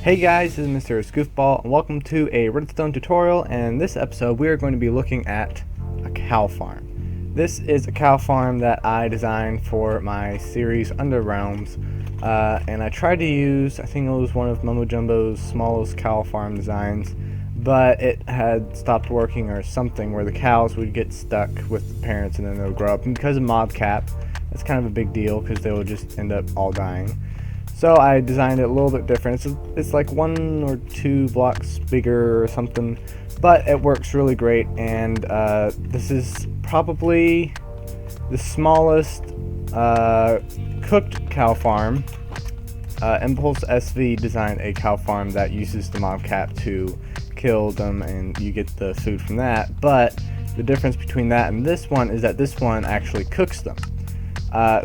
Hey guys, this is MysteriousGoofBall, and welcome to a Redstone tutorial. And in this episode, we are going to be looking at a cow farm. This is a cow farm that I designed for my series Under Realms, and I tried to use, I think it was one of Mumbo Jumbo's smallest cow farm designs, but it had stopped working or something, where the cows would get stuck with the parents and then they would grow up. And because of mob cap, that's kind of a big deal because they would just end up all dying. So I designed it a little bit different. It's like 1 or 2 blocks bigger or something, but it works really great. And this is probably the smallest cooked cow farm. Impulse SV designed a cow farm that uses the mob cap to kill them, and you get the food from that. But the difference between that and this one is that this one actually cooks them.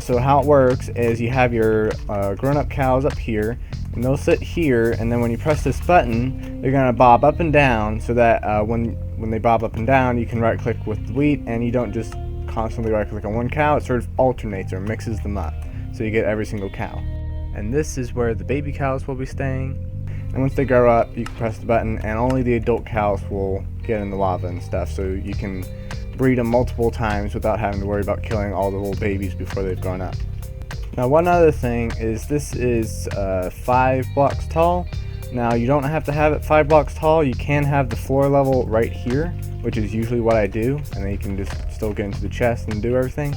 So how it works is you have your grown-up cows up here, and they'll sit here, and then when you press this button, they're gonna bob up and down, so that when they bob up and down, you can right-click with the wheat, and you don't just constantly right-click on one cow. It sort of alternates or mixes them up, so you get every single cow. And this is where the baby cows will be staying. And once they grow up, you can press the button, and only the adult cows will get in the lava and stuff, so you can breed them multiple times without having to worry about killing all the little babies before they've grown up. Now, one other thing is this is 5 blocks tall. Now, you don't have to have it 5 blocks tall. You can have the floor level right here, which is usually what I do, and then you can just still get into the chest and do everything.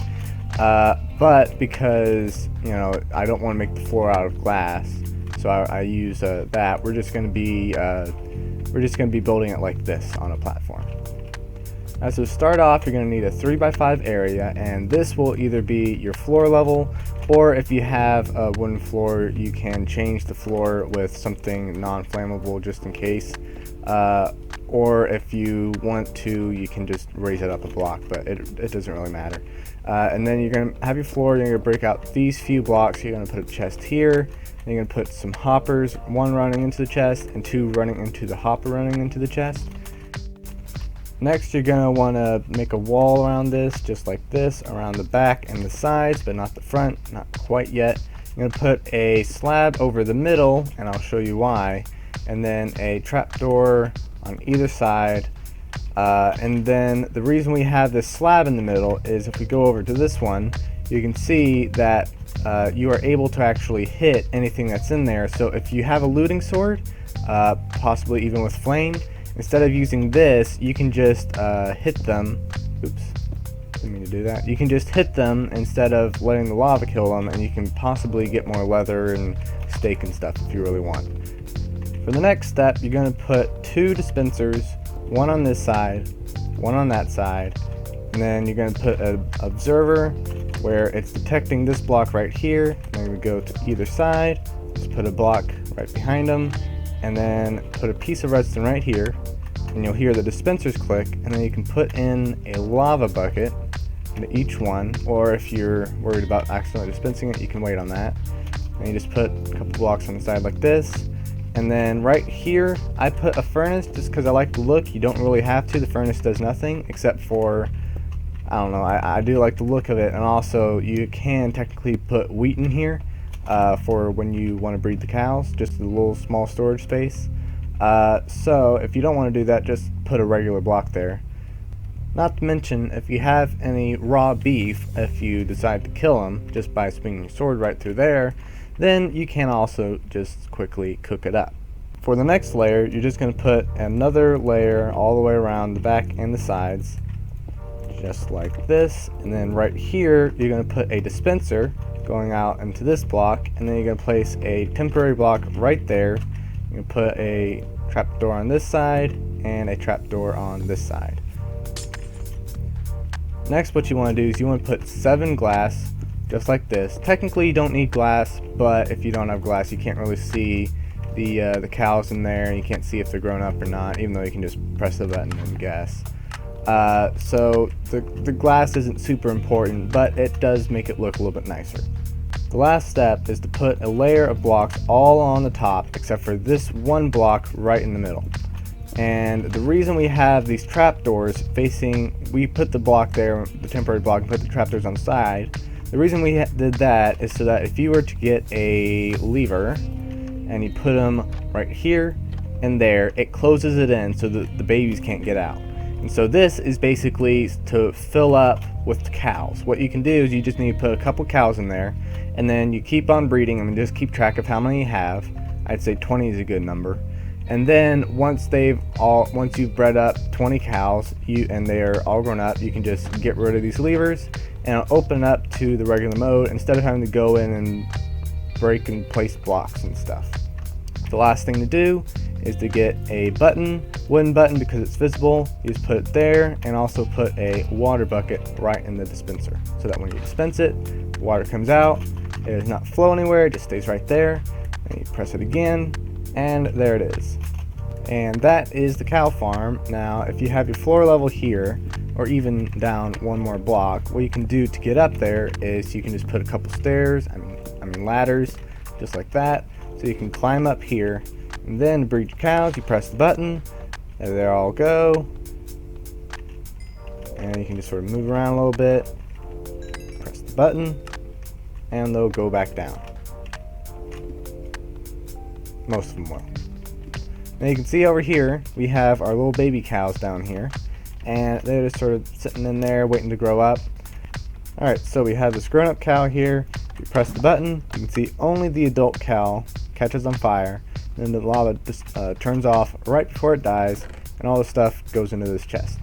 But because, you know, I don't want to make the floor out of glass, so I use that. We're just going to be building it like this on a platform. So to start off, you're going to need a 3x5 area, and this will either be your floor level, or if you have a wooden floor, you can change the floor with something non-flammable just in case, or if you want to, you can just raise it up a block, but it doesn't really matter. And then you're going to have your floor. You're going to break out these few blocks. You're going to put a chest here, and you're going to put some hoppers, 1 running into the chest and 2 running into the hopper running into the chest. Next, you're going to want to make a wall around this, just like this, around the back and the sides, but not the front, not quite yet. You're going to put a slab over the middle, and I'll show you why, and then a trapdoor on either side. And then the reason we have this slab in the middle is if we go over to this one, you can see that you are able to actually hit anything that's in there. So if you have a looting sword, possibly even with flame, instead of using this, you can just hit them. Oops, didn't mean to do that. You can just hit them instead of letting the lava kill them, and you can possibly get more leather and steak and stuff if you really want. For the next step, you're going to put 2 dispensers, 1 on this side, 1 on that side, and then you're going to put an observer where it's detecting this block right here. Then we go to either side, just put a block right behind them, and then put a piece of redstone right here, and you'll hear the dispensers click, and then you can put in a lava bucket into each one, or if you're worried about accidentally dispensing it, you can wait on that. And you just put a couple blocks on the side like this, and then right here I put a furnace just because I like the look. You don't really have to. The furnace does nothing except for, I don't know, I do like the look of it, and also you can technically put wheat in here for when you want to breed the cows, just a little small storage space. So if you don't want to do that, just put a regular block there. Not to mention, if you have any raw beef, if you decide to kill them just by swinging your sword right through there, then you can also just quickly cook it up. For the next layer, you're just going to put another layer all the way around the back and the sides, just like this. And then right here, you're going to put a dispenser going out into this block, and then you're going to place a temporary block right there. You're going to put a trapdoor on this side and a trapdoor on this side. Next, what you want to do is you want to put 7 glass, just like this. Technically, you don't need glass, but if you don't have glass, you can't really see the cows in there, and you can't see if they're grown up or not, even though you can just press the button and guess. So the glass isn't super important, but it does make it look a little bit nicer. The last step is to put a layer of blocks all on the top, except for this one block right in the middle. And the reason we have these trapdoors facing, we put the block there, the temporary block, and put the trapdoors on the side. The reason we did that is so that if you were to get a lever and you put them right here and there, it closes it in so that the babies can't get out. And so this is basically to fill up with cows. What you can do is you just need to put a couple cows in there, and then you keep on breeding them and just keep track of how many you have. I'd say 20 is a good number. And then once you've bred up 20 cows and they're all grown up, you can just get rid of these levers and it'll open up to the regular mode instead of having to go in and break and place blocks and stuff. The last thing to do is to get a wooden button, because it's visible. You just put it there, and also put a water bucket right in the dispenser so that when you dispense it, water comes out. It does not flow anywhere, it just stays right there. And you press it again, and there it is. And that is the cow farm. Now if you have your floor level here, or even down one more block, what you can do to get up there is you can just put a couple stairs, I mean ladders, just like that, so you can climb up here. And then to breed your cows, you press the button, and they all go, and you can just sort of move around a little bit, press the button, and they'll go back down. Most of them will. Now you can see over here we have our little baby cows down here, and they're just sort of sitting in there waiting to grow up. Alright, so we have this grown up cow here. You press the button, you can see only the adult cow catches on fire, and then the lava just turns off right before it dies, and all the stuff goes into this chest.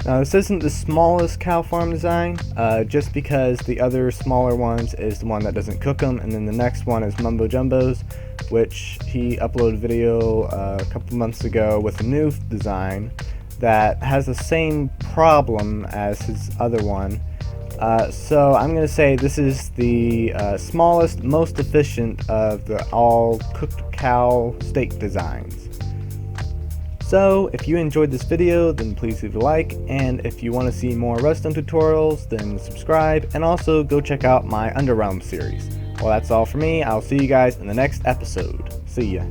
Now this isn't the smallest cow farm design, just because the other smaller ones is the one that doesn't cook them, and then the next one is Mumbo Jumbo's, which he uploaded a video a couple months ago with a new design that has the same problem as his other one. So I'm going to say this is the smallest, most efficient of the all cooked cow steak designs. So if you enjoyed this video, then please leave a like, and if you want to see more Redstone tutorials, then subscribe, and also go check out my Underrealm series. Well, that's all for me. I'll see you guys in the next episode. See ya.